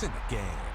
points in the game.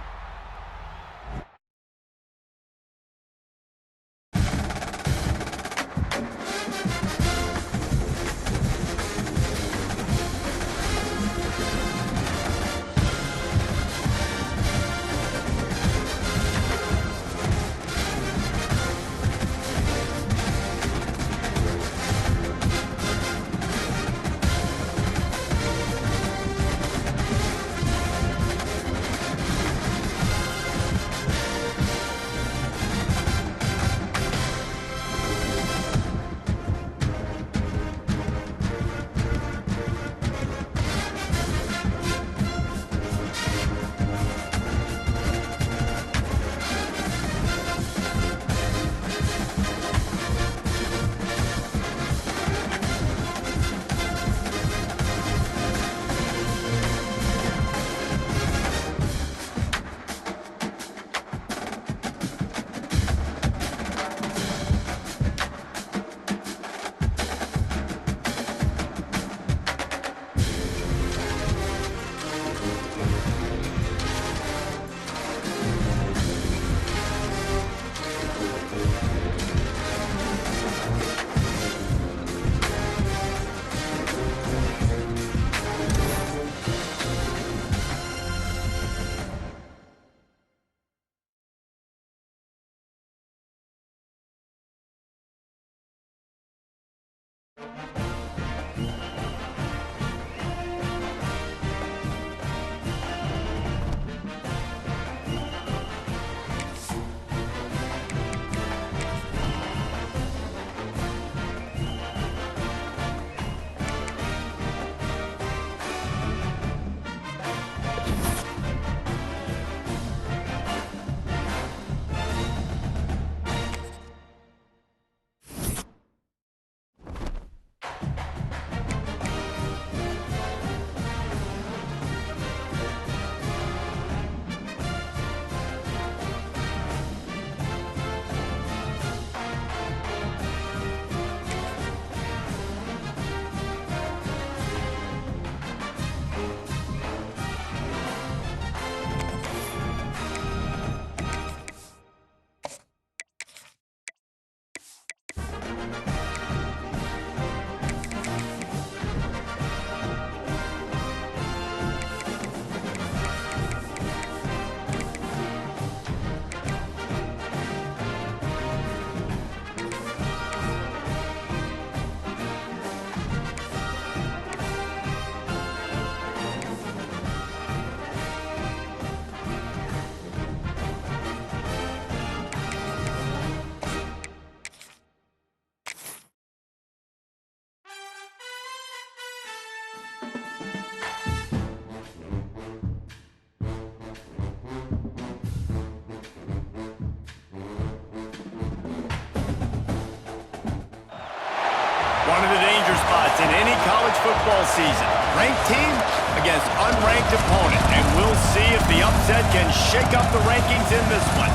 One of the danger spots in any college football season. Ranked team against unranked opponent. And we'll see if the upset can shake up the rankings in this one.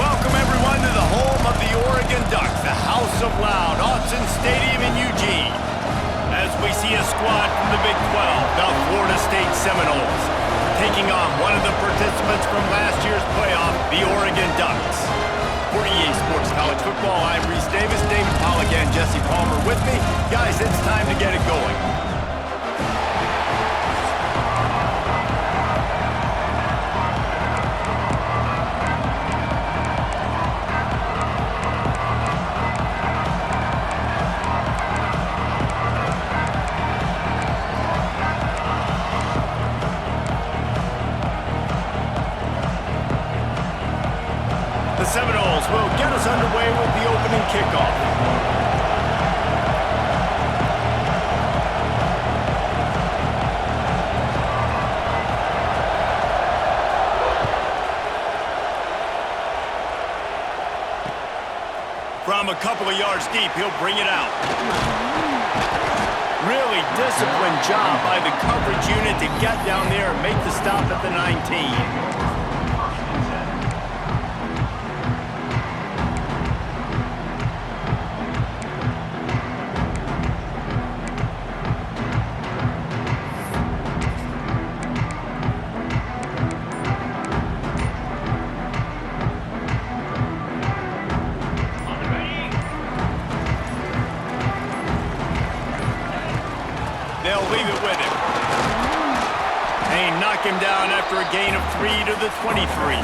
Welcome, everyone, to the home of the Oregon Ducks, the House of Loud, Autzen Stadium in Eugene. As we see a squad from the Big 12, the Florida State Seminoles, taking on one of the participants from last year's playoff, the Oregon Ducks. For EA Sports College Football, I'm Reese Davis, David Pollack, and Jesse Palmer with me. Guys, it's time to get it going. The Seminoles will get us underway with the opening kickoff. From a couple of yards deep, he'll bring it out. Really disciplined job by the coverage unit to get down there and make the stop at the 19. They'll leave it with him. They knock him down after a gain of 3 to the 23.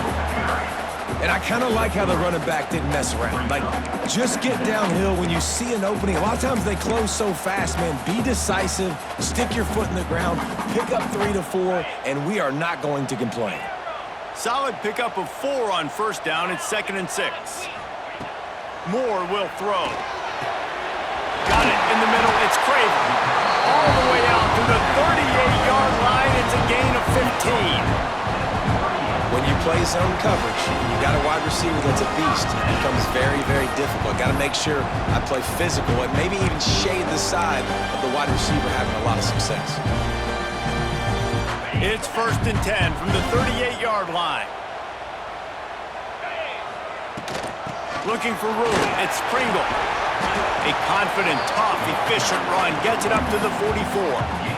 And I kind of like how the running back didn't mess around. Like, just get downhill when you see an opening. A lot of times they close so fast, man. Be decisive, stick your foot in the ground, pick up 3 to 4, and we are not going to complain. Solid pickup of 4 on first down. It's 2nd and 6. Moore will throw. Got it in the middle. It's Craven. All the way out to the 38-yard line. It's a gain of 15. When you play zone coverage, and you got a wide receiver that's a beast, it becomes very, very difficult. Got to make sure I play physical and maybe even shade the side of the wide receiver having a lot of success. It's 1st and 10 from the 38-yard line. Looking for room. It's Pringle. A confident, tough, efficient run. Gets it up to the 44.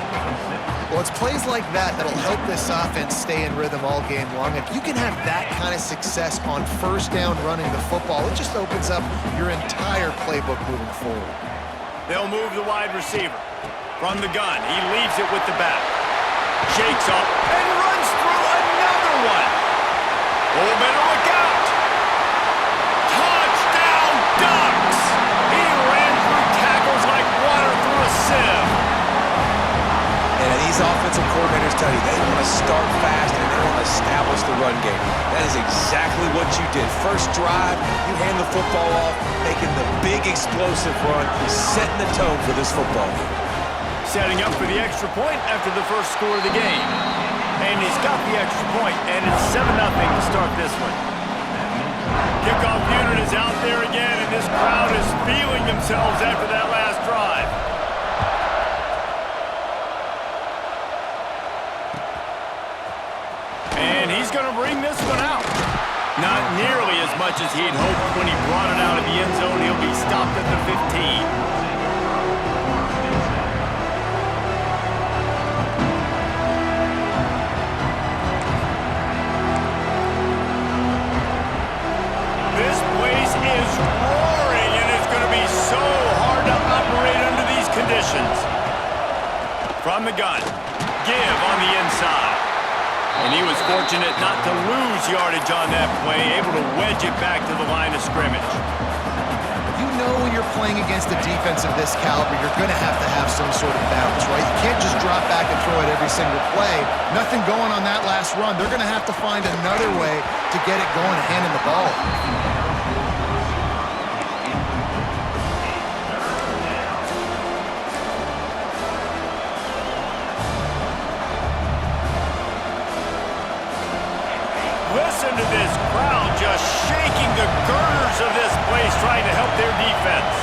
Well, it's plays like that that'll help this offense stay in rhythm all game long. If you can have that kind of success on first down running the football, it just opens up your entire playbook moving forward. They'll move the wide receiver. From the gun, he leaves it with the back. Shakes up and runs through another one. Oh, better look out. Touchdown, Ducks! He ran through tackles like water through a sieve. And these offensive coordinators tell you they want to start fast and they want to establish the run game. That is exactly what you did. First drive, you hand the football off, making the big explosive run, setting the tone for this football game. Setting up for the extra point after the first score of the game. And he's got the extra point, and it's 7-0 to start this one. Kickoff unit is out there again, and this crowd is feeling themselves after that last drive. And he's going to bring this one out. Not nearly as much as he'd hoped when he brought it out of the end zone. He'll be stopped at the 15. This place is roaring, and it's going to be so hard to operate under these conditions. From the gun, give on the inside. And he was fortunate not to lose yardage on that play, able to wedge it back to the line of scrimmage. You know when you're playing against a defense of this caliber, you're going to have some sort of balance, right? You can't just drop back and throw it every single play. Nothing going on that last run. They're going to have to find another way to get it going and handing the ball. Listen to this crowd just shaking the girders of this place, trying to help their defense.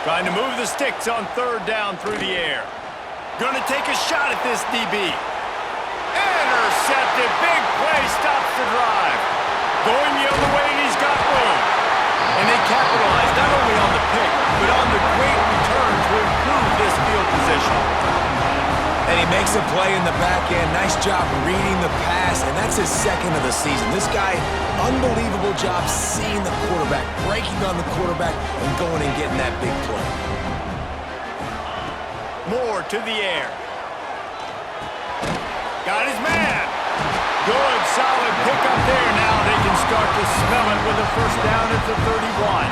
Trying to move the sticks on 3rd down through the air. Gonna take a shot at this DB. Intercepted. Big play stops the drive. Going the other way, and he's got room. And they capitalize not only on the pick, but on the great return to improve this field position. And he makes a play in the back end. Nice job reading the pass, and that's his 2nd of the season. This guy, unbelievable job seeing the quarterback, breaking on the quarterback, and going and getting that big play. Moore to the air. Got his man. Good, solid pickup there. Now they can start to smell it with a first down at the 31.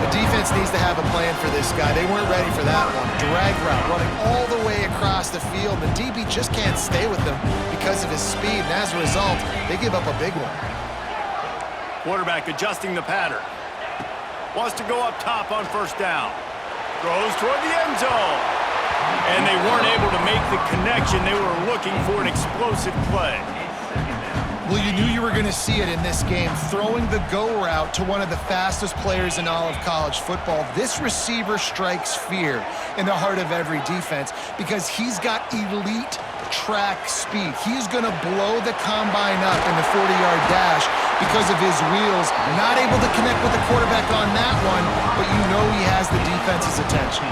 The defense needs to have a plan for this guy. They weren't ready for that one. Drag route, running all the way across the field. The DB just can't stay with them because of his speed, and as a result, they give up a big one. Quarterback adjusting the pattern. Wants to go up top on first down. Throws toward the end zone. And they weren't able to make the connection. They were looking for an explosive play. Well, you knew you were going to see it in this game, throwing the go route to one of the fastest players in all of college football. This receiver strikes fear in the heart of every defense because he's got elite track speed. He's going to blow the combine up in the 40-yard dash because of his wheels. Not able to connect with the quarterback on that one, but you know he has the defense's attention.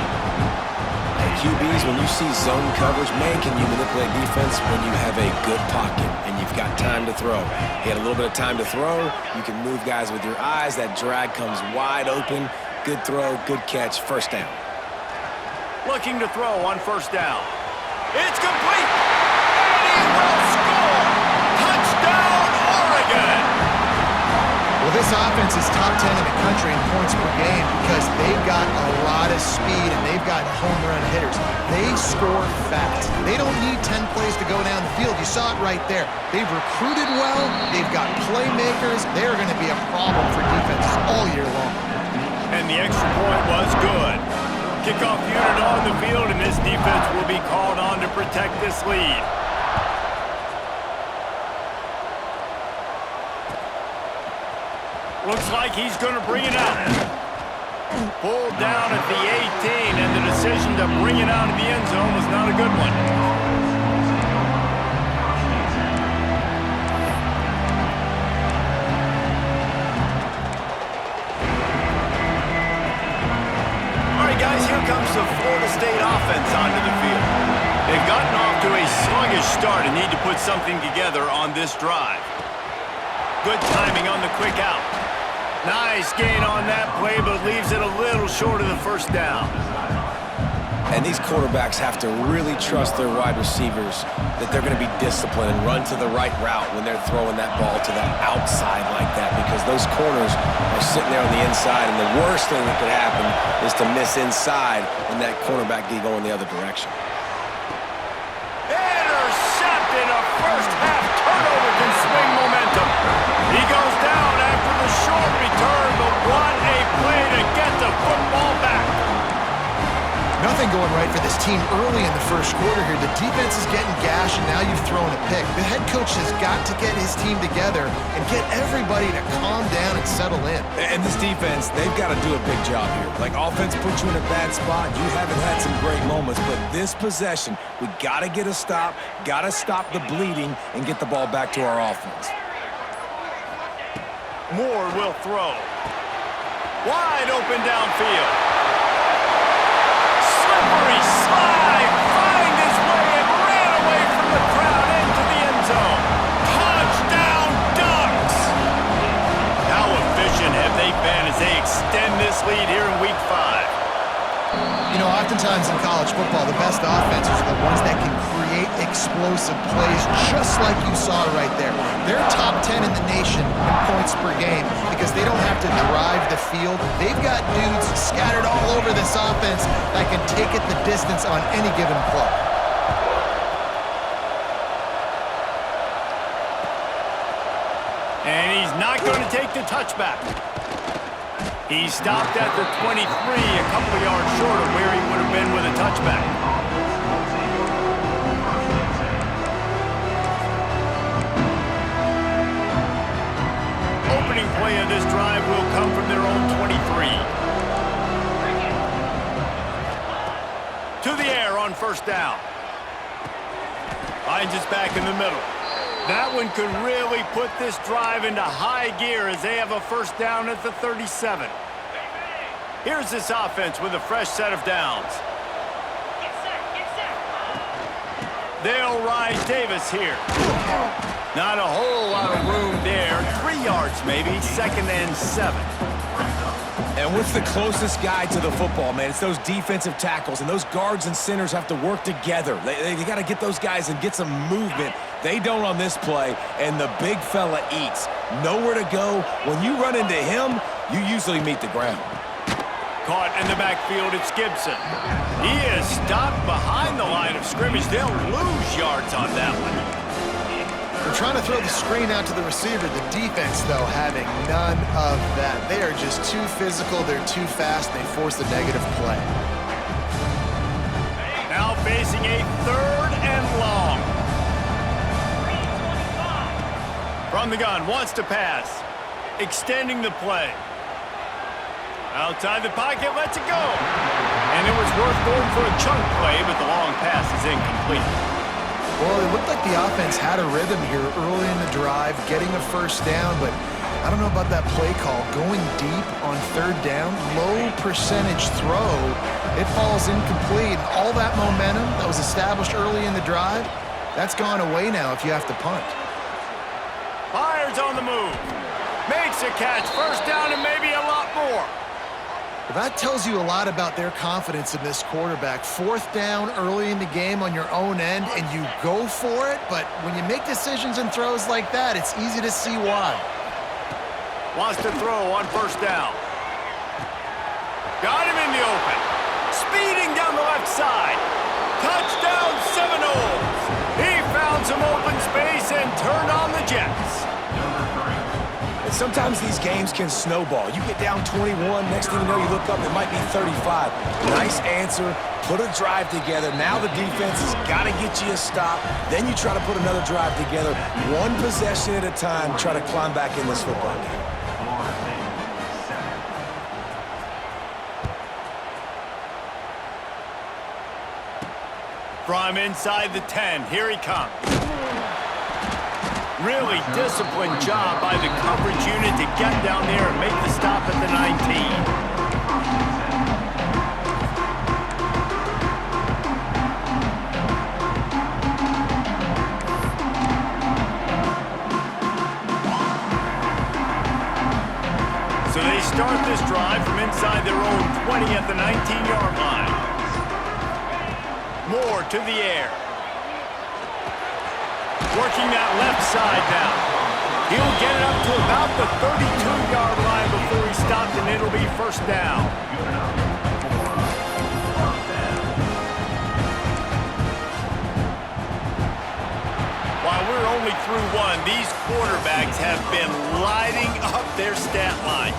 QBs, when you see zone coverage, man, can you manipulate defense when you have a good pocket and you've got time to throw. He had a little bit of time to throw. You can move guys with your eyes. That drag comes wide open. Good throw, good catch, first down. Looking to throw on first down. It's complete! And he will score! Touchdown, Oregon! Well, this offense is top 10 in the country in points per game because they've got a lot of speed and they've got home run hitters. They score fast. They don't need 10 plays to go down the field. You saw it right there. They've recruited well. They've got playmakers. They're going to be a problem for defenses all year long. And the extra point was good. Kickoff unit on the field, and this defense will be called on to protect this lead. Looks like he's going to bring it out. Pulled down at the 18, and the decision to bring it out of the end zone was not a good one. All right, guys, here comes the Florida State offense onto the field. They've gotten off to a sluggish start and need to put something together on this drive. Good timing on the quick out. Nice gain on that play, but leaves it a little short of the first down. And these quarterbacks have to really trust their wide receivers that they're going to be disciplined and run to the right route when they're throwing that ball to the outside like that, because those corners are sitting there on the inside, and the worst thing that could happen is to miss inside and that cornerback be going the other direction. Intercepted. A first half turnover can swing momentum. He goes down after the short return, but what a play to get the football back. Nothing going right for this team early in the first quarter here. The defense is getting gashed, and now you've thrown a pick. The head coach has got to get his team together and get everybody to calm down and settle in. And this defense, they've got to do a big job here. Like, offense puts you in a bad spot. You haven't had some great moments, but this possession, we got to get a stop, got to stop the bleeding, and get the ball back to our offense. Moore will throw. Wide open downfield. Slippery slide. Find his way and ran away from the crowd into the end zone. Touchdown, Ducks! How efficient have they been as they extend this lead here in Week 5? You know, oftentimes in college football, the best offenses are the ones that can create explosive plays, just like you saw right there. They're top 10 in the nation in points per game because they don't have to drive the field. They've got dudes scattered all over this offense that can take it the distance on any given play. And he's not going to take the touchback. He stopped at the 23, a couple of yards short of where he would have been with a touchback. Opening play of this drive will come from their own 23. To the air on first down. Finds us back in the middle. That one could really put this drive into high gear as they have a first down at the 37. Here's this offense with a fresh set of downs. They'll rise Davis here. Not a whole lot of room there. 3 yards maybe, 2nd and 7. And what's the closest guy to the football, man? It's those defensive tackles, and those guards and centers have to work together. They got to get those guys and get some movement. They don't on this play, and the big fella eats. Nowhere to go. When you run into him, you usually meet the ground. Caught in the backfield, it's Gibson. He is stopped behind the line of scrimmage. They'll lose yards on that one. They're trying to throw the screen out to the receiver. The defense, though, having none of that. They are just too physical. They're too fast. They force the negative play. Now facing a 3rd and long. From the gun, wants to pass. Extending the play. Outside the pocket, lets it go. And it was worth going for a chunk play, but the long pass is incomplete. Well, it looked like the offense had a rhythm here early in the drive, getting a first down, but I don't know about that play call. Going deep on 3rd down, low percentage throw, It falls incomplete. All that momentum that was established early in the drive, that's gone away now if you have to punt. Fires on the move. Makes a catch. First down and maybe a lot more. Well, that tells you a lot about their confidence in this quarterback. Fourth down early in the game on your own end, and you go for it, but when you make decisions and throws like that, it's easy to see why. Wants to throw on first down. Got him in the open. Speeding down the left side. Touchdown Seminoles. He found some open space and turned on the Jets. And sometimes these games can snowball. You get down 21, next thing you know, you look up, it might be 35. Nice answer, put a drive together. Now the defense has got to get you a stop. Then you try to put another drive together. One possession at a time, try to climb back in this football game. From inside the 10, here he comes. Really disciplined job by the coverage unit to get down there and make the stop at the 19. So they start this drive from inside their own 20 at the 19-yard line. Moore to the air. Working that left side now. He'll get it up to about the 32-yard line before he stopped, and it'll be first down. While we're only through one, these quarterbacks have been lighting up their stat lines.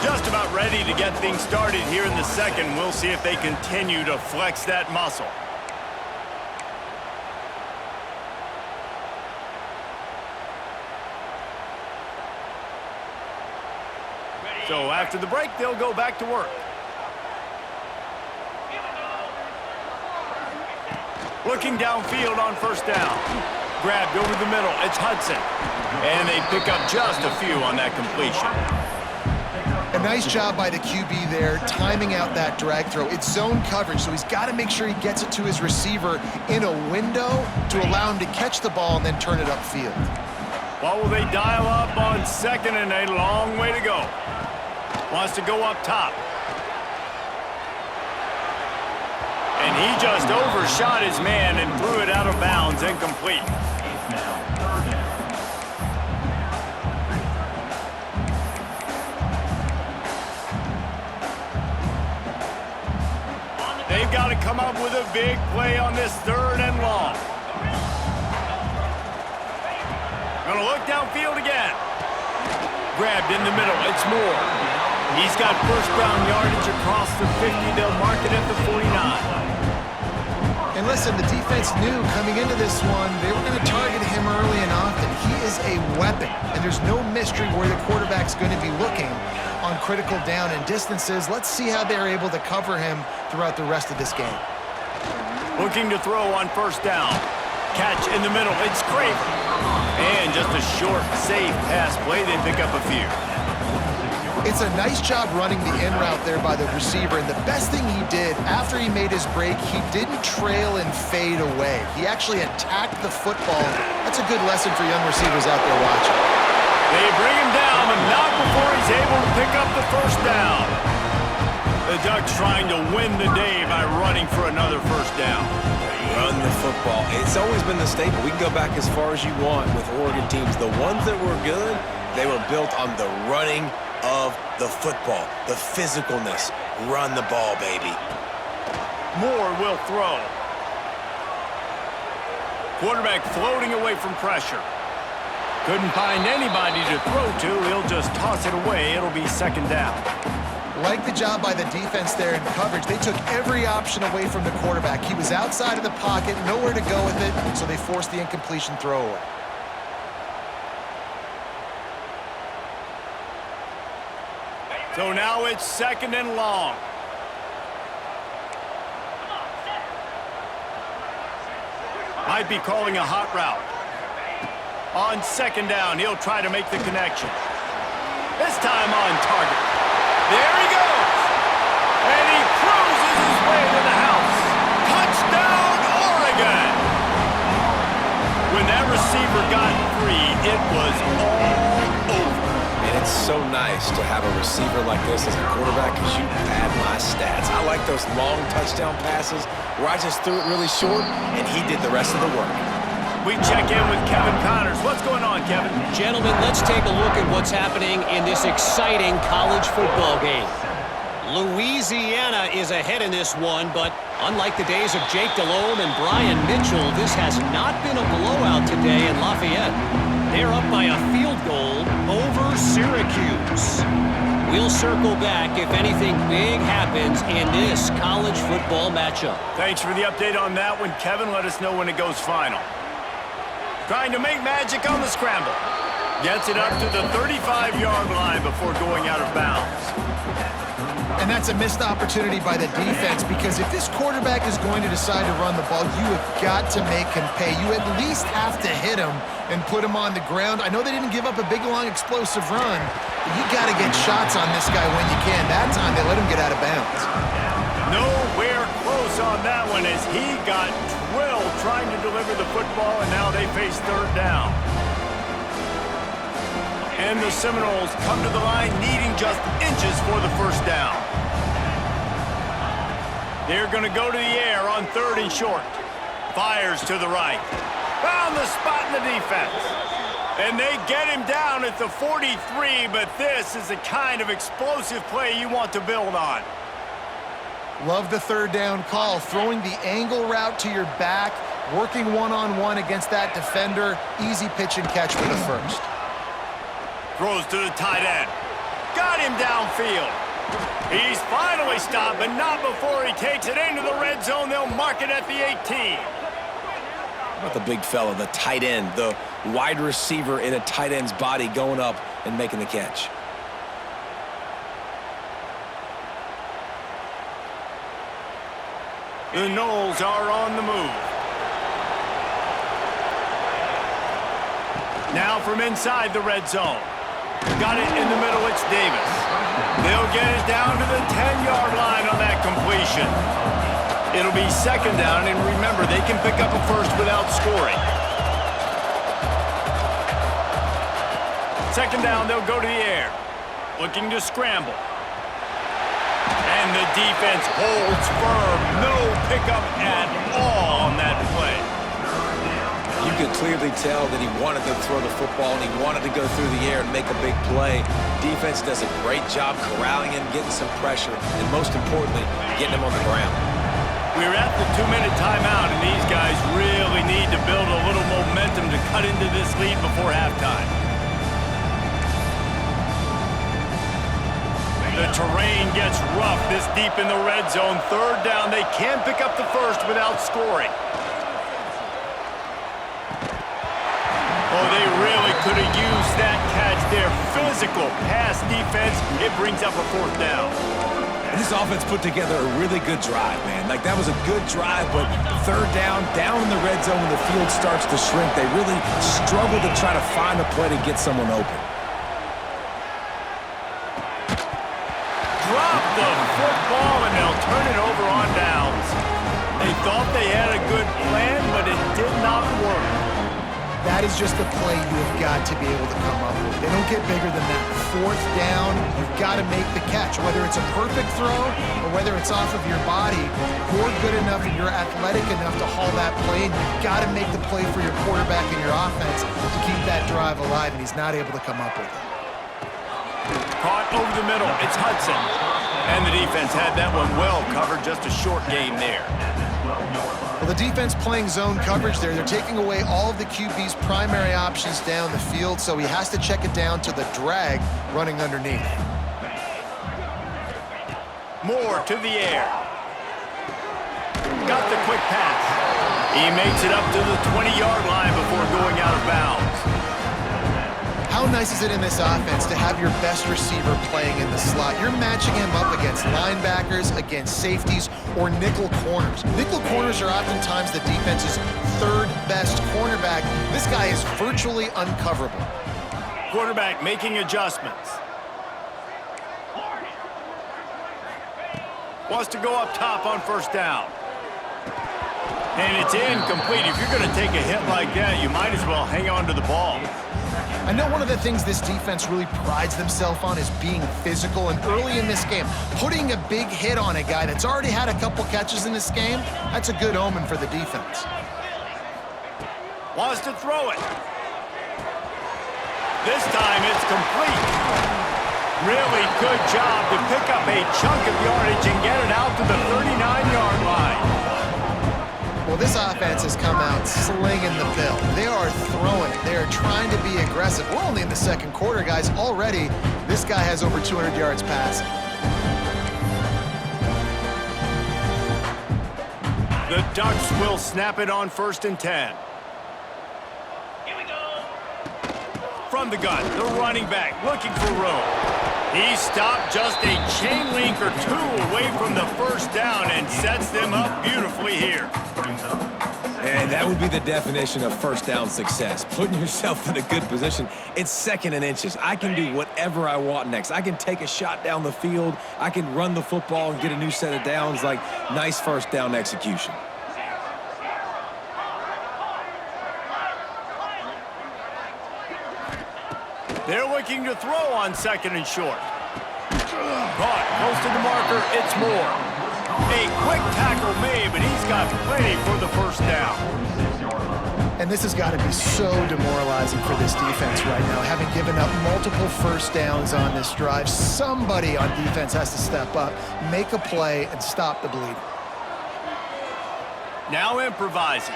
Just about ready to get things started here in the second. We'll see if they continue to flex that muscle. So after the break, they'll go back to work. Looking downfield on first down. Grabbed over the middle. It's Hudson. And they pick up just a few on that completion. A nice job by the QB there, timing out that drag throw. It's zone coverage, so he's got to make sure he gets it to his receiver in a window to allow him to catch the ball and then turn it upfield. What will they dial up on second and a long way to go? Wants to go up top. And he just overshot his man and threw it out of bounds, incomplete. They've got to come up with a big play on this third and long. Gonna look downfield again. Grabbed in the middle, it's Moore. He's got first down yardage across the 50. They'll mark it at the 49. And listen, the defense knew coming into this one, they were going to target him early and often. He is a weapon, and there's no mystery where the quarterback's going to be looking on critical down and distances. Let's see how they're able to cover him throughout the rest of this game. Looking to throw on first down. Catch in the middle, it's Craven. And just a short, safe pass play, they pick up a few. It's a nice job running the in route there by the receiver, and the best thing he did after he made his break, he didn't trail and fade away. He actually attacked the football. That's a good lesson for young receivers out there watching. They bring him down, but not before he's able to pick up the first down. The Ducks trying to win the day by running for another first down. Run the football. It's always been the staple. We can go back as far as you want with Oregon teams. The ones that were good, they were built on the running of the football, the physicalness. Run the ball, baby. Moore will throw. Quarterback floating away from pressure. Couldn't find anybody to throw to. He'll just toss it away. It'll be second down. Like the job by the defense there in coverage. They took every option away from the quarterback. He was outside of the pocket, nowhere to go with it, so they forced the incompletion throwaway. So now it's second and long. Might be calling a hot route. On second down, he'll try to make the connection. This time on target. There he goes. And he cruises his When that receiver got free, it was all over. And it's so nice to have a receiver like this as a quarterback because you pad my stats. I like those long touchdown passes where I just threw it really short and he did the rest of the work. We check in with Kevin Connors. What's going on, Kevin? Gentlemen, let's take a look at what's happening in this exciting college football game. Louisiana is ahead in this one, but unlike the days of Jake Delhomme and Brian Mitchell, this has not been a blowout today in Lafayette. They're up by a field goal over Syracuse. We'll circle back if anything big happens in this college football matchup. Thanks for the update on that one, Kevin. Let us know when it goes final. Trying to make magic on the scramble. Gets it up to the 35-yard line before going out of bounds. And that's a missed opportunity by the defense because if this quarterback is going to decide to run the ball, you have got to make him pay. You at least have to hit him and put him on the ground. I know they didn't give up a big, long, explosive run, but you got to get shots on this guy when you can. That time, they let him get out of bounds. Nowhere close on that one as he got drilled trying to deliver the football, and now they face third down. And the Seminoles come to the line needing just inches for the first down. They're going to go to the air on 3rd and short. Fires to the right. Found the spot in the defense. And they get him down at the 43, but this is the kind of explosive play you want to build on. Love the 3rd down call. Throwing the angle route to your back, working one-on-one against that defender. Easy pitch and catch for the first. Throws to the tight end. Got him downfield. He's finally stopped, but not before he takes it into the red zone. They'll mark it at the 18. How about the big fella, the tight end, the wide receiver in a tight end's body going up and making the catch? The Noles are on the move. Now from inside the red zone. Got it in the middle, it's Davis. They'll get it down to the 10-yard line on that completion. It'll be 2nd down, and remember, they can pick up a first without scoring. 2nd down, they'll go to the air. Looking to scramble. And the defense holds firm. No pickup at all on that play. You could clearly tell that he wanted to throw the football and he wanted to go through the air and make a big play. Defense does a great job corralling him, getting some pressure, and most importantly, getting him on the ground. We're at the 2-minute timeout, and these guys really need to build a little momentum to cut into this lead before halftime. The terrain gets rough this deep in the red zone. 3rd down, they can pick up the first without scoring. Oh, they really could have used that catch there. Physical pass defense. It brings up a 4th down. And this offense put together a really good drive, man. Like, that was a good drive, but 3rd down in the red zone when the field starts to shrink, they really struggle to try to find a play to get someone open. Drop the football, and they'll turn it over on downs. They thought they had a good plan, but it did not work. That is just the play you have got to be able to come up with. They don't get bigger than that. 4th down, you've got to make the catch. Whether it's a perfect throw or whether it's off of your body, you're good enough and you're athletic enough to haul that play, and you've got to make the play for your quarterback and your offense to keep that drive alive, and he's not able to come up with it. Caught over the middle. It's Hudson. And the defense had that one well covered. Just a short game there. Well, the defense playing zone coverage there. They're taking away all of the QB's primary options down the field, so he has to check it down to the drag running underneath. Moore to the air. Got the quick pass. He makes it up to the 20-yard line before going out of bounds. How nice is it in this offense to have your best receiver playing in the slot? You're matching him up against linebackers, against safeties, or nickel corners. Nickel corners are oftentimes the defense's 3rd best cornerback. This guy is virtually uncoverable. Quarterback making adjustments. Wants to go up top on 1st down. And it's incomplete. If you're going to take a hit like that, you might as well hang on to the ball. I know one of the things this defense really prides themselves on is being physical, and early in this game, putting a big hit on a guy that's already had a couple catches in this game, that's a good omen for the defense. Wants to throw it. This time it's complete. Really good job to pick up a chunk of yardage and get it out to the 39-yard line. Well, this offense has come out slinging the pill. They are throwing it. They are trying to be aggressive. We're only in the second quarter, guys. Already, this guy has over 200 yards passing. The Ducks will snap it on 1st and 10. Here we go. From the gun, the running back looking for room. He stopped just a chain link or two away from the first down and sets them up beautifully here. And that would be the definition of first down success. Putting yourself in a good position. It's 2nd and inches. I can do whatever I want next. I can take a shot down the field. I can run the football and get a new set of downs. Like, nice first down execution. They're looking to throw on 2nd and short. Caught close to the marker. It's Moore. A quick tackle made, but he's got plenty for the first down. And this has got to be so demoralizing for this defense right now, having given up multiple first downs on this drive. Somebody on defense has to step up, make a play, and stop the bleeding. Now improvising.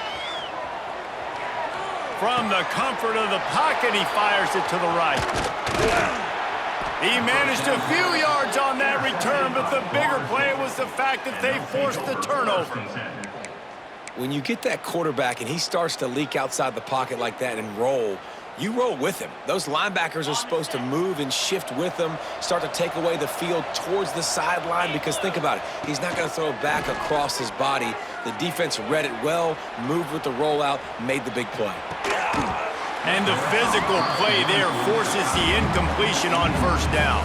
From the comfort of the pocket, he fires it to the right. He managed a few yards on that return, but the bigger play was the fact that they forced the turnover. When you get that quarterback and he starts to leak outside the pocket like that and roll, you roll with him. Those linebackers are supposed to move and shift with him, start to take away the field towards the sideline, because think about it, he's not going to throw back across his body. The defense read it well, moved with the rollout, made the big play. And the physical play there forces the incompletion on 1st down.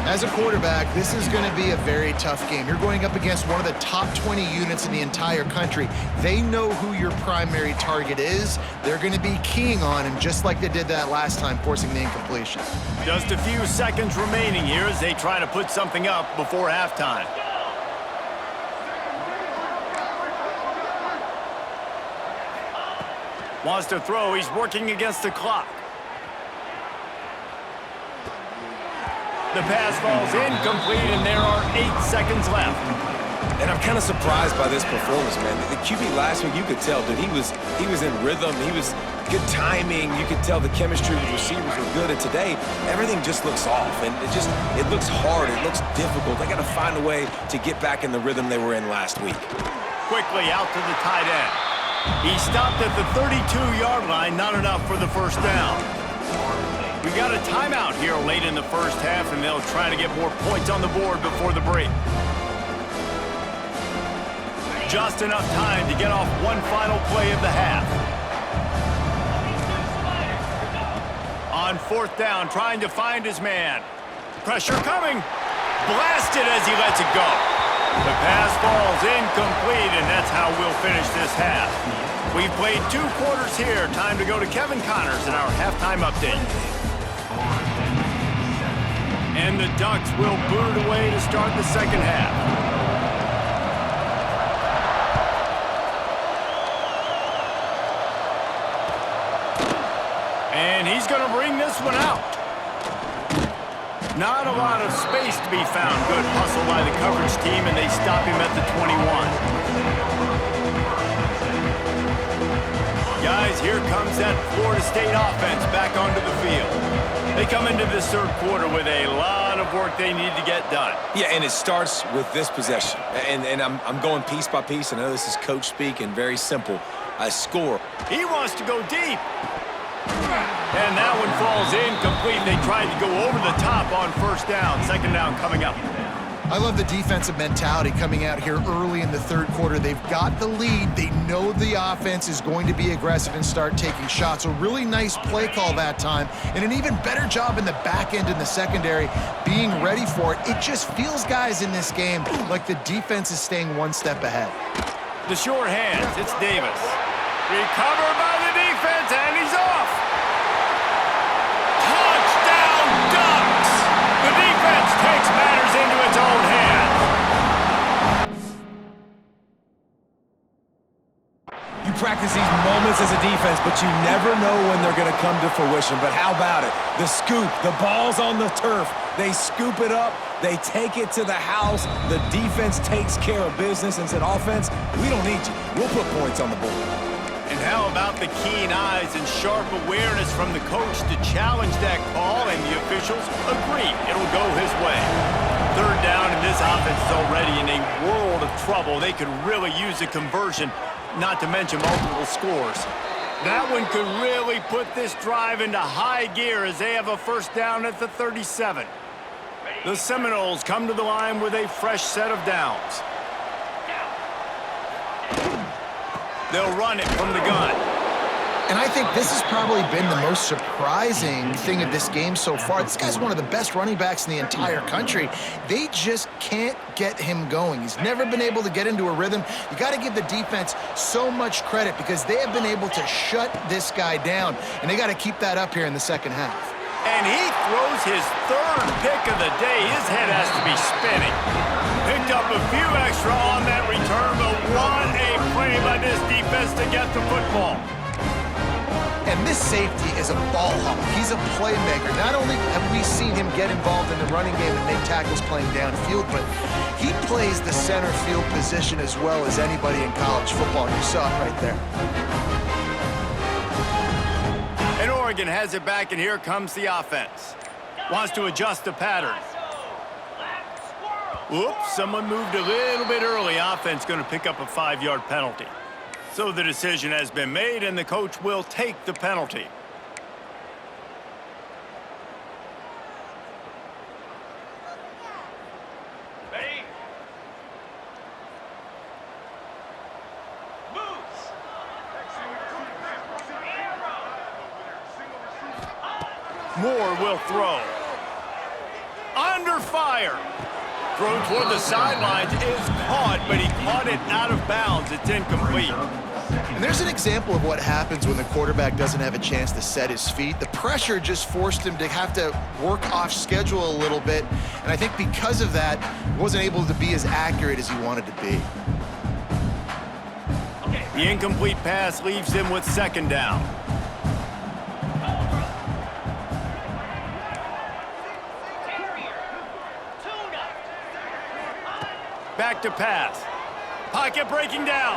As a quarterback, this is going to be a very tough game. You're going up against one of the top 20 units in the entire country. They know who your primary target is. They're going to be keying on him, just like they did that last time, forcing the incompletion. Just a few seconds remaining here as they try to put something up before halftime. Wants to throw. He's working against the clock. The pass falls incomplete, and there are 8 seconds left. And I'm kind of surprised by this performance, man. The QB last week, you could tell, dude, he was in rhythm. He was good timing. You could tell the chemistry with receivers were good. And today, everything just looks off. And it looks hard. It looks difficult. They got to find a way to get back in the rhythm they were in last week. Quickly out to the tight end. He stopped at the 32-yard line, not enough for the first down. We've got a timeout here late in the first half, and they'll try to get more points on the board before the break. Just enough time to get off one final play of the half. On 4th down, trying to find his man. Pressure coming. Blasted as he lets it go. The pass falls incomplete, and that's how we'll finish this half. We've played 2 quarters here. Time to go to Kevin Connors in our halftime update. And the Ducks will boot it away to start the second half. And he's going to bring this one out. Not a lot of space to be found. Good hustle by the coverage team, and they stop him at the 21. Guys, here comes that Florida State offense back onto the field. They come into this 3rd quarter with a lot of work they need to get done. Yeah, and it starts with this possession. And I'm going piece by piece. I know this is coach speak and very simple. I score. He wants to go deep. And that one falls incomplete. They tried to go over the top on 1st down. 2nd down coming up. I love the defensive mentality coming out here early in the 3rd quarter. They've got the lead. They know the offense is going to be aggressive and start taking shots. A really nice play call that time, and an even better job in the back end in the secondary being ready for it. It just feels, guys, in this game like the defense is staying one step ahead. The sure hands, it's Davis. Recovered by the defense, and he's off. Touchdown Ducks! The defense takes matters into its own hands. You practice these moments as a defense, but you never know when they're going to come to fruition. But how about it? The scoop, the ball's on the turf. They scoop it up. They take it to the house. The defense takes care of business and said, offense, we don't need you. We'll put points on the board. And how about the keen eyes and sharp awareness from the coach to challenge that call, and the officials agree it'll go his way. Third down, and this offense is already in a world of trouble. They could really use a conversion, not to mention multiple scores. That one could really put this drive into high gear as they have a first down at the 37. The Seminoles come to the line with a fresh set of downs. They'll run it from the gun. And I think this has probably been the most surprising thing of this game so far. This guy's one of the best running backs in the entire country. They just can't get him going. He's never been able to get into a rhythm. You got to give the defense so much credit because they have been able to shut this guy down, and they got to keep that up here in the second half. And he throws his third pick of the day. His head has to be spinning. Picked up a few extra on that return, but what a play by this defense to get the football. And this safety is a ball hawk. He's a playmaker. Not only have we seen him get involved in the running game and make tackles playing downfield, but he plays the center field position as well as anybody in college football. You saw it right there. And Oregon has it back, and here comes the offense. Wants to adjust the pattern. Oops, someone moved a little bit early. Offense going to pick up a 5-yard penalty. So the decision has been made, and the coach will take the penalty. Ready? Moves. Moore will throw. Under fire. Throw toward the sidelines is caught, but he caught it out of bounds. It's incomplete. And there's an example of what happens when the quarterback doesn't have a chance to set his feet. The pressure just forced him to have to work off schedule a little bit. And I think because of that, he wasn't able to be as accurate as he wanted to be. The incomplete pass leaves him with second down. Back to pass. Pocket breaking down.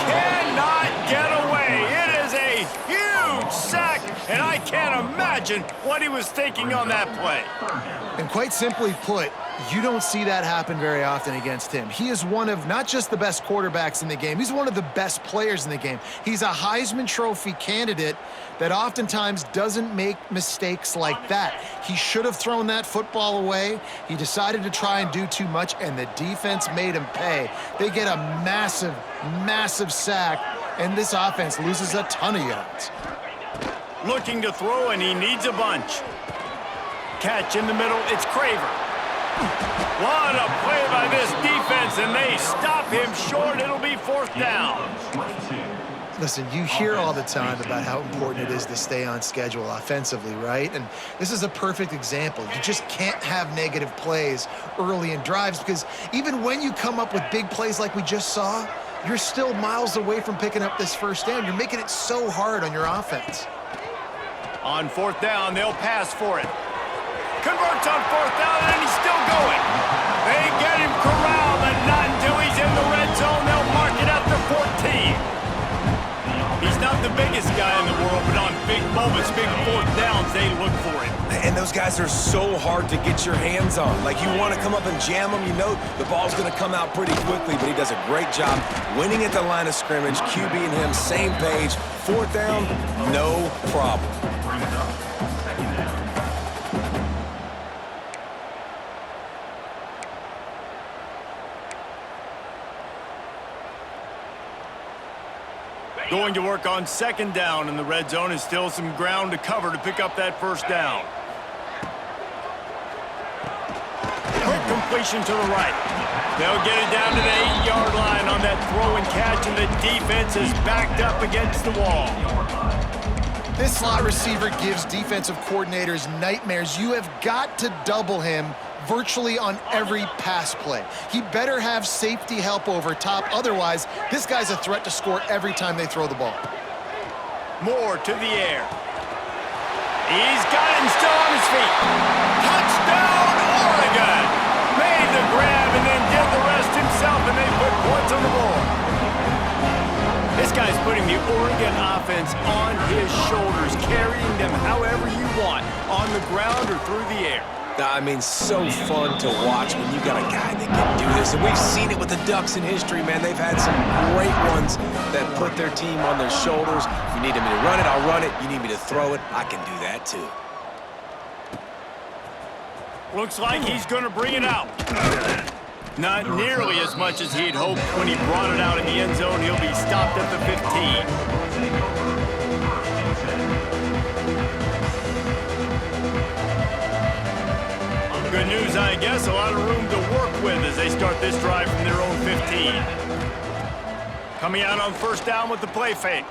Cannot get away. It is a huge sack, and I can't imagine what he was thinking on that play. And quite simply put, you don't see that happen very often against him. He is one of not just the best quarterbacks in the game, he's one of the best players in the game. He's a Heisman Trophy candidate that oftentimes doesn't make mistakes like that. He should have thrown that football away. He decided to try and do too much, and the defense made him pay. They get a massive, massive sack, and this offense loses a ton of yards. Looking to throw, and he needs a bunch. Catch in the middle, it's Craver. What a play by this defense, and they stop him short. It'll be fourth down. Listen, you hear all the time about how important it is to stay on schedule offensively, right? And this is a perfect example. You just can't have negative plays early in drives because even when you come up with big plays like we just saw, you're still miles away from picking up this first down. You're making it so hard on your offense. On fourth down, they'll pass for it. Converts on fourth down, and he's still going. They get him corralled, but not until he's in the red zone. They'll mark it at the 14. He's not the biggest guy in the world, but on big moments, big fourth downs, they look for him. And those guys are so hard to get your hands on. Like, you want to come up and jam them, you know the ball's going to come out pretty quickly, but he does a great job winning at the line of scrimmage. QB and him, same page. Fourth down, no problem. Going to work on second down in the red zone, and still some ground to cover to pick up that first down. Quick completion to the right. They'll get it down to the 8-yard line on that throw and catch, and the defense is backed up against the wall. This slot receiver gives defensive coordinators nightmares. You have got to double him virtually on every pass play. He better have safety help over top. Otherwise, this guy's a threat to score every time they throw the ball. Moore to the air. He's got him still on his feet. Touchdown, Oregon! Made the grab and then did the rest himself, and they put points on the board. This guy's putting the Oregon offense on his shoulders, carrying them however you want, on the ground or through the air. I mean, so fun to watch when you got a guy that can do this. And we've seen it with the Ducks in history, man. They've had some great ones that put their team on their shoulders. If you need me to run it, I'll run it. You need me to throw it, I can do that too. Looks like he's going to bring it out. Not nearly as much as he'd hoped when he brought it out in the end zone. He'll be stopped at the 15. Good news, I guess. A lot of room to work with as they start this drive from their own 15. Coming out on first down with the play fake.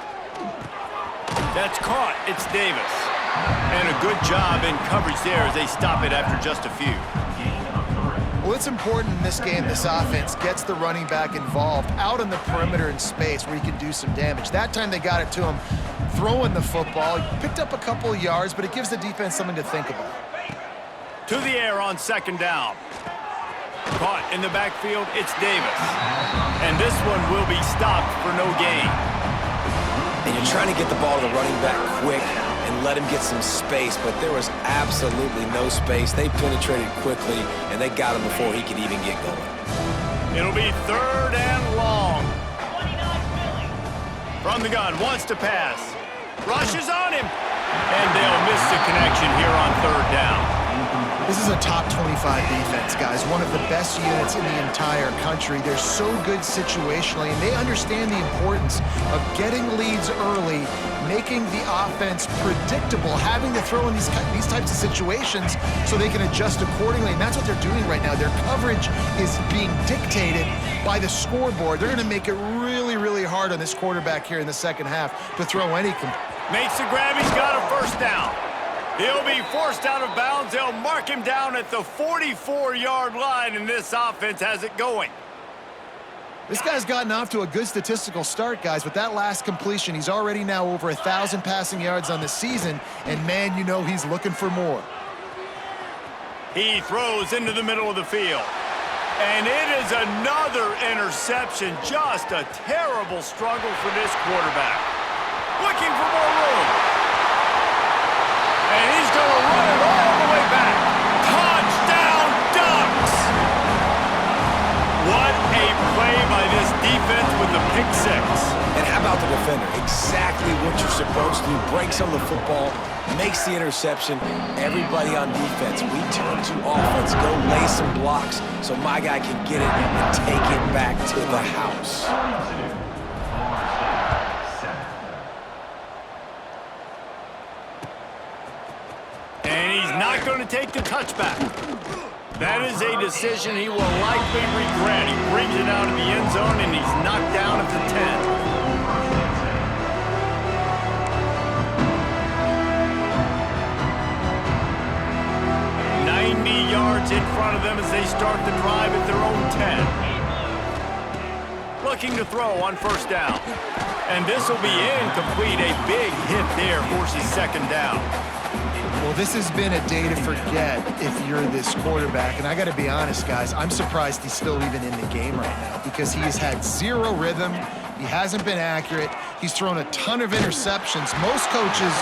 That's caught. It's Davis. And a good job in coverage there as they stop it after just a few. Well, it's important in this game this offense gets the running back involved out on the perimeter in space where he can do some damage. That time they got it to him throwing the football. He picked up a couple of yards, but it gives the defense something to think about. To the air on second down. Caught in the backfield, it's Davis. And this one will be stopped for no gain. And you're trying to get the ball to the running back quick and let him get some space, but there was absolutely no space. They penetrated quickly, and they got him before he could even get going. It'll be third and long. From the gun, wants to pass. Rushes on him. And they'll miss the connection here on third down. This is a top 25 defense, guys. One of the best units in the entire country. They're so good situationally, and they understand the importance of getting leads early, making the offense predictable, having to throw in these types of situations so they can adjust accordingly. And that's what they're doing right now. Their coverage is being dictated by the scoreboard. They're going to make it really, really hard on this quarterback here in the second half to throw any. Makes the grab. He's got a first down. He'll be forced out of bounds. They'll mark him down at the 44-yard line, and this offense has it going. This guy's gotten off to a good statistical start, guys. With that last completion, he's already now over 1,000 passing yards on the season, and man, you know he's looking for more. He throws into the middle of the field. And it is another interception. Just a terrible struggle for this quarterback. Looking for more room. And he's going to run it all the way back. Touchdown, Ducks! What a play by this defense with the pick six. And how about the defender? Exactly what you're supposed to do. Breaks on the football, makes the interception. Everybody on defense, we turn to offense. Go lay some blocks so my guy can get it and take it back to the house. Not going to take the touchback. That is a decision he will likely regret. He brings it out of the end zone, and he's knocked down at the 10. 90 yards in front of them as they start the drive at their own 10. Looking to throw on first down. And this will be incomplete. A big hit there forces second down. Well, this has been a day to forget if you're this quarterback. And I got to be honest, guys, I'm surprised he's still even in the game right now because he has had zero rhythm. He hasn't been accurate. He's thrown a ton of interceptions. Most coaches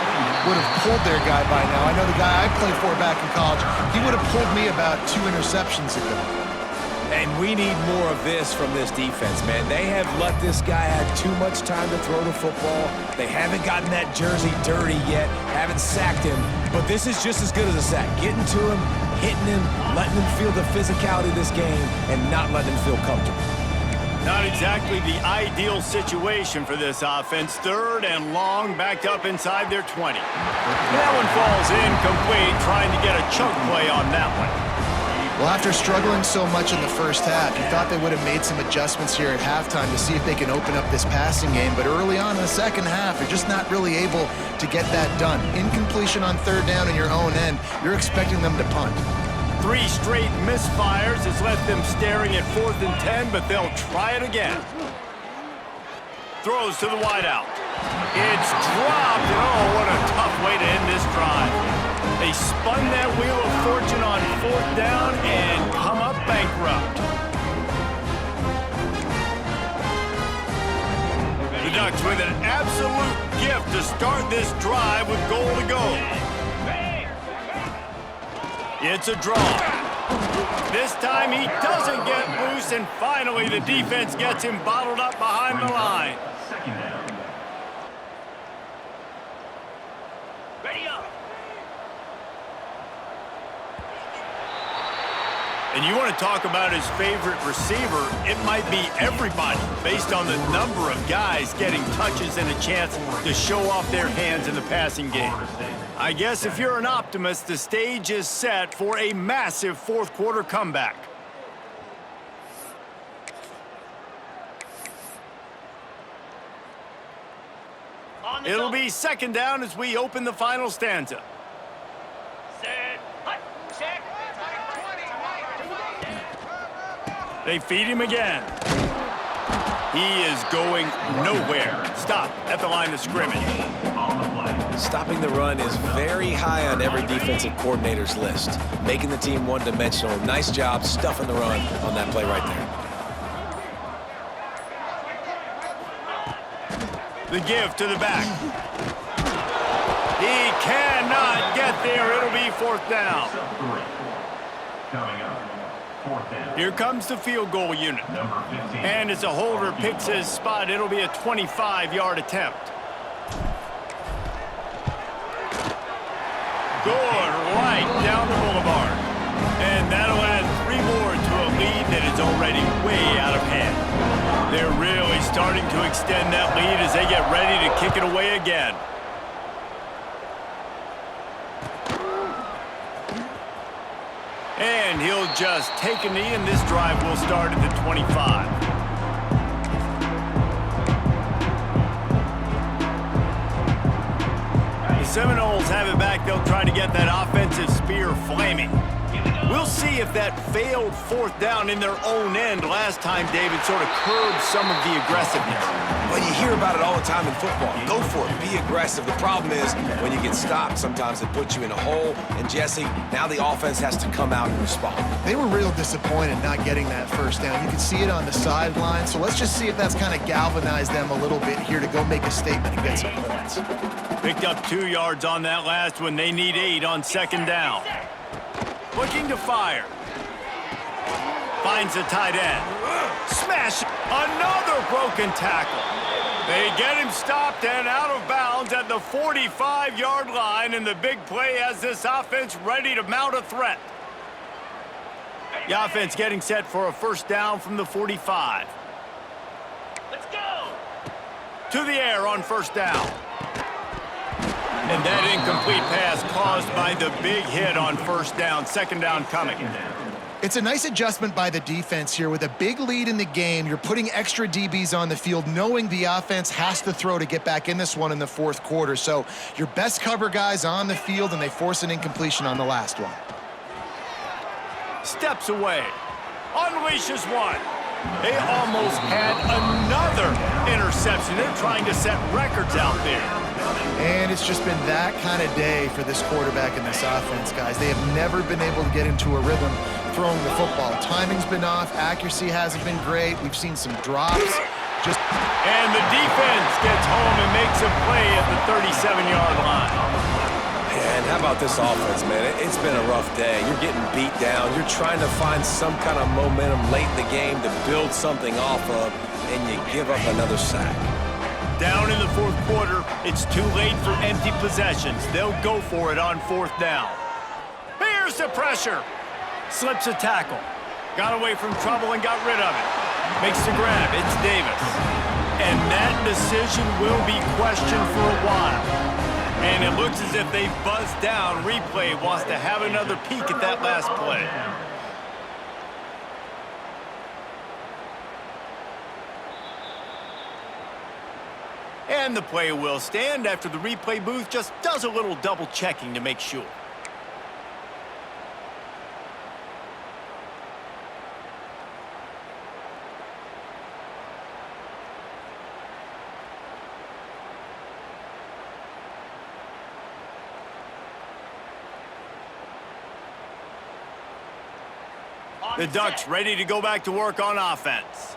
would have pulled their guy by now. I know the guy I played for back in college, he would have pulled me about 2 interceptions ago. And we need more of this from this defense, man. They have let this guy have too much time to throw the football. They haven't gotten that jersey dirty yet, haven't sacked him. But this is just as good as a sack. Getting to him, hitting him, letting him feel the physicality of this game, and not letting him feel comfortable. Not exactly the ideal situation for this offense. Third and long, backed up inside their 20. That one falls incomplete, trying to get a choke play on that one. Well, after struggling so much in the first half, you thought they would have made some adjustments here at halftime to see if they can open up this passing game. But early on in the second half, they're just not really able to get that done. Incompletion on third down in your own end, you're expecting them to punt. 3 straight misfires has left them staring at 4th and 10, but they'll try it again. Throws to the wideout. It's dropped, and oh, what a tough way to end this drive. They spun that wheel of fortune on 4th down and come up bankrupt. The Ducks with an absolute gift to start this drive with goal to go. It's a draw. This time he doesn't get loose, and finally the defense gets him bottled up behind the line. And you want to talk about his favorite receiver, it might be everybody based on the number of guys getting touches and a chance to show off their hands in the passing game. I guess if you're an optimist, the stage is set for a massive fourth quarter comeback. It'll be second down as we open the final stanza. They feed him again. He is going nowhere. Stop at the line of scrimmage. Stopping the run is very high on every defensive coordinator's list. Making the team one-dimensional. Nice job stuffing the run on that play right there. The give to the back. He cannot get there. It'll be 4th down. Here comes the field goal unit. And as a holder picks his spot, it'll be a 25-yard attempt. Good right down the boulevard. And that'll add 3 more to a lead that is already way out of hand. They're really starting to extend that lead as they get ready to kick it away again. And he'll just take a knee, and this drive will start at the 25. The Seminoles have it back. They'll try to get that offensive spear flaming. We'll see if that failed 4th down in their own end last time, David, sort of curbed some of the aggressiveness. Well, you hear about it all the time in football. Go for it. Be aggressive. The problem is when you get stopped, sometimes it puts you in a hole. And, Jesse, now the offense has to come out and respond. They were real disappointed not getting that first down. You can see it on the sideline. So let's just see if that's kind of galvanized them a little bit here to go make a statement and get some points. Picked up 2 yards on that last one. They need 8 on second down. Looking to fire. Finds the tight end. Smash. Another broken tackle. They get him stopped and out of bounds at the 45-yard line, and the big play has this offense ready to mount a threat. The offense getting set for a first down from the 45. Let's go. To the air on first down. And that incomplete pass caused by the big hit on first down. Second down coming. It's a nice adjustment by the defense here. With a big lead in the game, you're putting extra DBs on the field, knowing the offense has to throw to get back in this one in the 4th quarter. So your best cover guys on the field, and they force an incompletion on the last one. Steps away. Unleashes one. They almost had another interception. They're trying to set records out there. And it's just been that kind of day for this quarterback and this offense, guys. They have never been able to get into a rhythm throwing the football. Timing's been off. Accuracy hasn't been great. We've seen some drops. And the defense gets home and makes a play at the 37-yard line. Man, how about this offense, man? It's been a rough day. You're getting beat down. You're trying to find some kind of momentum late in the game to build something off of, and you give up another sack. Down in the 4th quarter, it's too late for empty possessions. They'll go for it on 4th down. Here's the pressure. Slips a tackle. Got away from trouble and got rid of it. Makes the grab. It's Davis. And that decision will be questioned for a while. And it looks as if they've buzzed down. Replay wants to have another peek at that last play. and the play will stand after the replay booth just does a little double checking to make sure. The Ducks ready to go back to work on offense.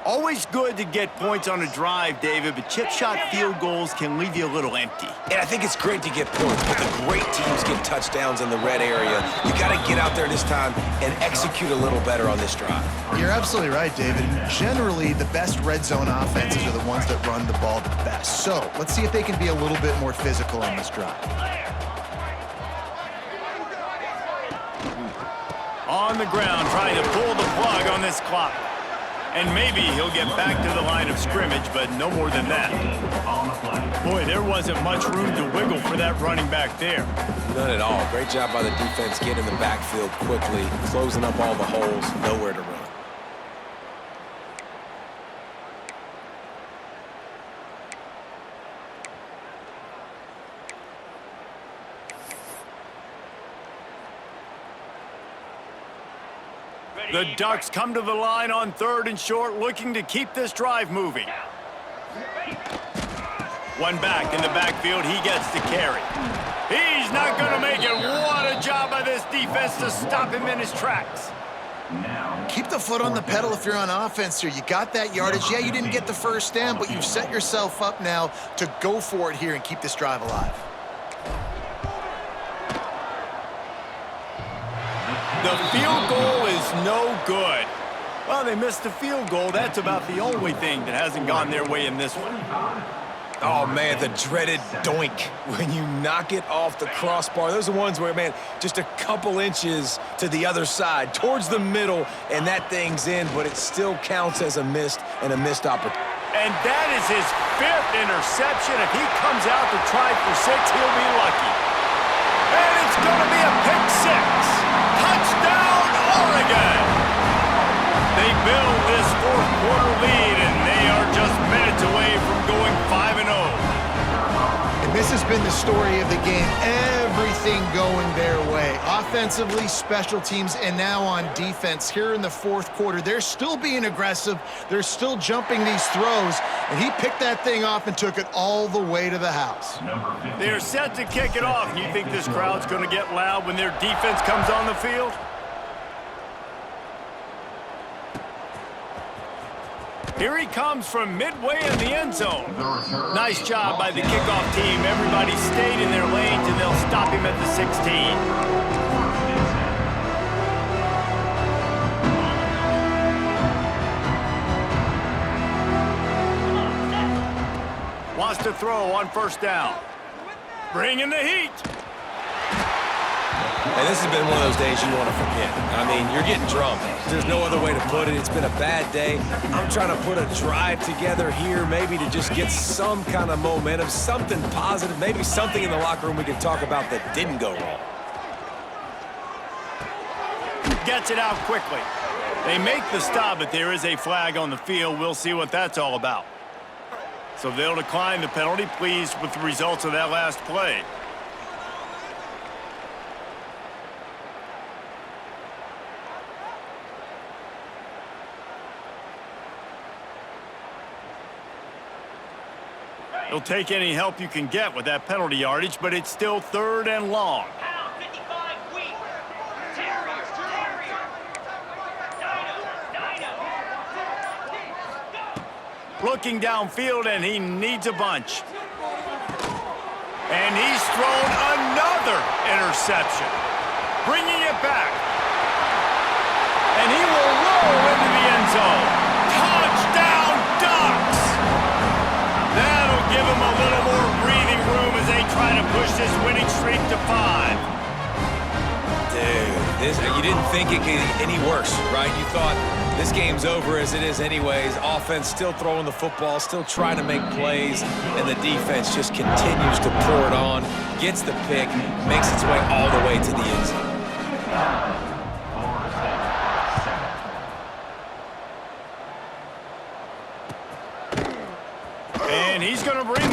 Always good to get points on a drive, David, but chip shot field goals can leave you a little empty. And I think it's great to get points, but the great teams get touchdowns in the red area. You got to get out there this time and execute a little better on this drive. You're absolutely right, David. Generally, the best red zone offenses are the ones that run the ball the best. So let's see if they can be a little bit more physical on this drive. On the ground, trying to pull the plug on this clock. And maybe he'll get back to the line of scrimmage, but no more than that. Boy, there wasn't much room to wiggle for that running back there. None at all. Great job by the defense getting in the backfield quickly, closing up all the holes, nowhere to run. The Ducks come to the line on 3rd and short, looking to keep this drive moving. One back in the backfield, he gets to carry. He's not going to make it. What a job by this defense to stop him in his tracks. Keep the foot on the pedal if you're on offense here. You got that yardage. Yeah, you didn't get the first down, but you've set yourself up now to go for it here and keep this drive alive. The field goal is no good. Well, they missed the field goal. That's about the only thing that hasn't gone their way in this one. Oh, man, the dreaded doink when you knock it off the crossbar. Those are ones where, man, just a couple inches to the other side, towards the middle, and that thing's in, but it still counts as a missed opportunity. And that is his 5th interception. If he comes out to try for 6, he'll be lucky. And it's going to be a pick 6. Touchdown, Oregon! They build this 4th quarter lead, and they are just minutes away from going 5-0. And this has been the story of the game. Everything going their way. Offensively, special teams, and now on defense. Here in the 4th quarter, they're still being aggressive. They're still jumping these throws, and he picked that thing off and took it all the way to the house. They're set to kick it off. You think this crowd's going to get loud when their defense comes on the field? Here he comes from midway in the end zone. Nice job by the kickoff team. Everybody stayed in their lanes, and they'll stop him at the 16. Wants to throw on 1st down. Bringing the heat. And this has been one of those days you want to forget. I mean, you're getting drunk. There's no other way to put it. It's been a bad day. I'm trying to put a drive together here, maybe to just get some kind of momentum, something positive, maybe something in the locker room we can talk about that didn't go wrong. Gets it out quickly. They make the stop, but there is a flag on the field. We'll see what that's all about. So they'll decline the penalty, pleased with the results of that last play. He'll take any help you can get with that penalty yardage, but it's still 3rd and long. Looking downfield, and he needs a bunch. And he's thrown another interception, bringing it back. And he will roll into the end zone. Touchdown, Ducks! That'll give him a little more breathing room as they try to push this winning streak to 5. Dude, you didn't think it could get any worse, right? You thought this game's over as it is anyways. Offense still throwing the football, still trying to make plays, and the defense just continues to pour it on, gets the pick, makes its way all the way to the end zone. And he's going to bring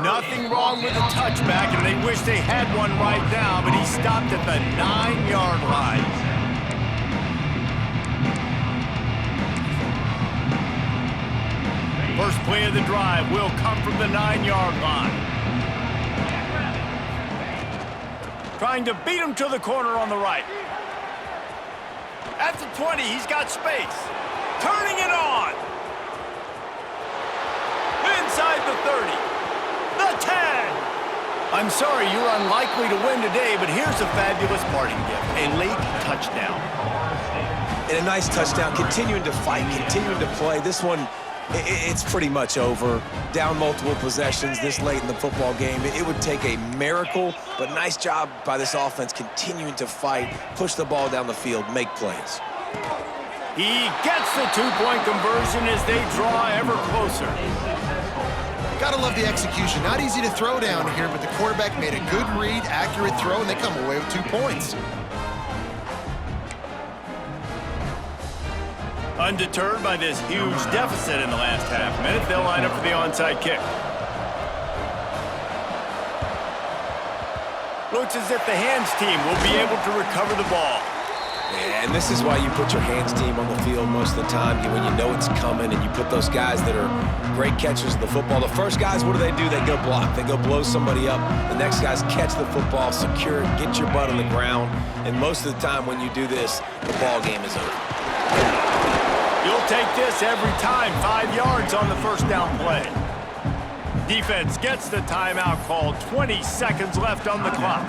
Nothing wrong with the touchback, and they wish they had one right now, but he stopped at the 9-yard line. First play of the drive will come from the 9-yard line. Trying to beat him to the corner on the right. At the 20, he's got space. Turning it on. Inside the 30. The 10. I'm sorry, you're unlikely to win today, but here's a fabulous parting gift. A late touchdown. And a nice touchdown, continuing to fight, continuing to play. This one, it's pretty much over. Down multiple possessions this late in the football game. It would take a miracle, but nice job by this offense continuing to fight, push the ball down the field, make plays. He gets the two-point conversion as they draw ever closer. Gotta love the execution. Not easy to throw down here, but the quarterback made a good read, accurate throw, and they come away with 2 points. Undeterred by this huge deficit in the last half minute, they'll line up for the onside kick. Looks as if the hands team will be able to recover the ball. And this is why you put your hands team on the field most of the time, when you know it's coming, and you put those guys that are great catchers of the football. The first guys, what do? They go block. They go blow somebody up. The next guys catch the football, secure it, get your butt on the ground. And most of the time when you do this, the ball game is over. You'll take this every time. 5 yards on the first down play. Defense gets the timeout called. 20 seconds left on the clock.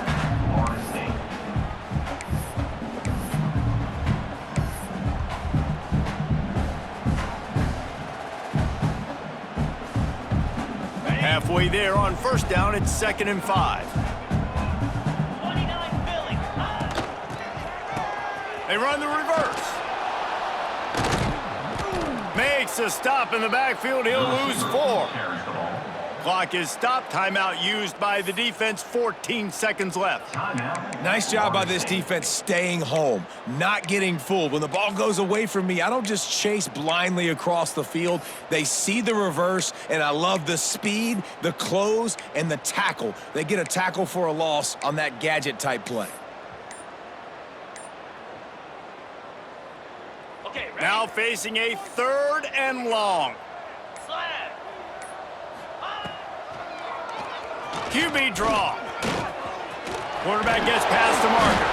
Halfway there on first down, it's 2nd and 5. They run the reverse. Makes a stop in the backfield. He'll lose 4. Clock is stopped. Timeout used by the defense. 14 seconds left. Nice job by this defense staying home, not getting fooled. When the ball goes away from me, I don't just chase blindly across the field. They see the reverse, and I love the speed, the close, and the tackle. They get a tackle for a loss on that gadget-type play. Now facing a 3rd and long. QB draw. Quarterback gets past the marker.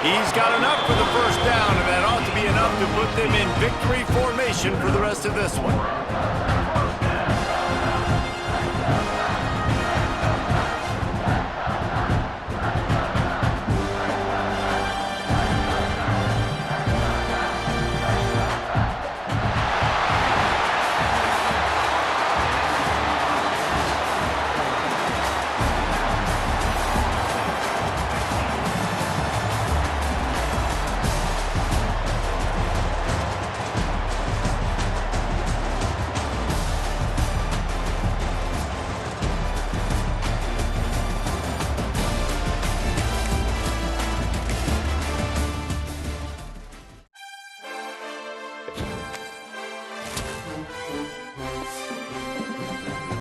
He's got enough for the first down, and that ought to be enough to put them in victory formation for the rest of this one.